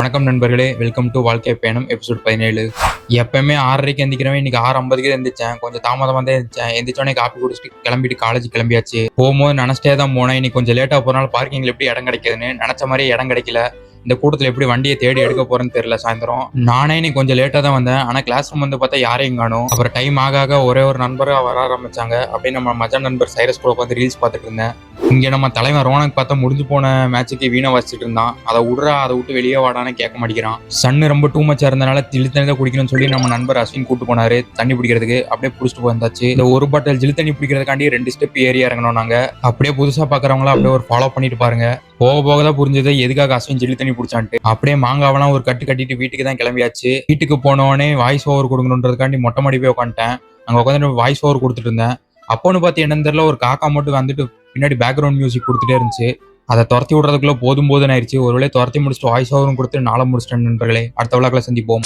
வணக்கம் நண்பர்களே, welcome to வாழ்க்கை பயணம் எபிசோட் 17. எப்பவுமே 6:30க்கு எந்திக்கிறவன் இன்னைக்கு 6:50க்கு எந்திரிச்சேன். கொஞ்சம் தாமதமாக தான் எந்திரிச்சேன். எந்திரிச்சோடனே காப்பி குடிச்சிட்டு கிளம்பிட்டு காலேஜ் கிளம்பியாச்சு. போகும்போது நினைச்சிட்டே தான் போனேன். இன்னைக்கு கொஞ்சம் லேட்டாக போனால பார்க்கிங்ல எப்படி இடம் கிடைக்குதுன்னு நினைச்ச மாதிரி இடம் கிடைக்கல. இந்த கூட்டத்தில் எப்படி வண்டியை தேடி எடுக்க போறேன்னு தெரியல. சாயந்தரம் நானே இன்னைக்கு கொஞ்சம் லேட்டாக தான் வந்தேன். ஆனால் கிளாஸ் ரூம் வந்து பார்த்தா யாரையும் காணும். அப்புறம் டைம் ஆக ஒரே ஒரு நண்பராக வர ஆரம்பிச்சாங்க. அப்படியே நம்ம மஜா நண்பர் சைரஸ் கூட உட்காந்து ரீல்ஸ் பார்த்துட்டு இருந்தேன். இங்கே நம்ம தலைவன் ரோனக் பார்த்தா முடிஞ்சு போன மேட்சுக்கு வீணை வச்சுட்டு இருந்தான். அதை விட்டு வெளியே வாடான்னு கேட்க மாட்டேங்கிறான். சன்னு ரொம்ப டூ மச்சா இருந்தனால தண்ணி தான் குடிக்கணும்னு சொல்லி நம்ம நண்பர் அஸ்வின் கூட்டு போனாரு தண்ணி பிடிக்கிறதுக்கு. அப்படியே புடிச்சிட்டு போயிருந்தாச்சு. இந்த ஒரு பாட்டில் ஜில் தண்ணி பிடிக்கிறதுக்காண்டி 2 ஸ்டெப் ஏறி இறங்கணும் நாங்க. அப்படியே புதுசா பாக்குறவங்களா அப்படியே ஒரு ஃபாலோ பண்ணிட்டு பாருங்க. போக போக தான் புரிஞ்சது எதுக்காக அஸ்வின் ஜில் தண்ணி பிடிச்சான்ட்டு. அப்படியே மாங்காவெல்லாம் ஒரு கட்டிட்டு வீட்டுக்கு தான் கிளம்பியாச்சு. வீட்டுக்கு போனோடனே வாய்ஸ் ஓவர் கொடுக்கணுன்றதுக்காண்டி மொட்டை மாடி போய் உட்காந்துட்டேன். அங்க உட்காந்து வாய்ஸ் ஓவர் கொடுத்துட்டு இருந்தேன். அப்போன்னு பார்த்து என்னன்னு தெரியல, ஒரு காக்கா மட்டும் வந்துட்டு பின்னாடி பேக்ரவுண்ட் மியூசிக் கொடுத்துட்டே இருந்துச்சு. அதை துரத்தி விடுறதுக்குள்ள போதும் ஆயிடுச்சு. ஒருவேளை துரத்தி முடிச்சுட்டு வாய்ஸ் ஓவரும் கொடுத்து நாளை முடிச்சிட்டேன் நண்பர்களே. அடுத்த விழாக்களை சந்திப்போம்.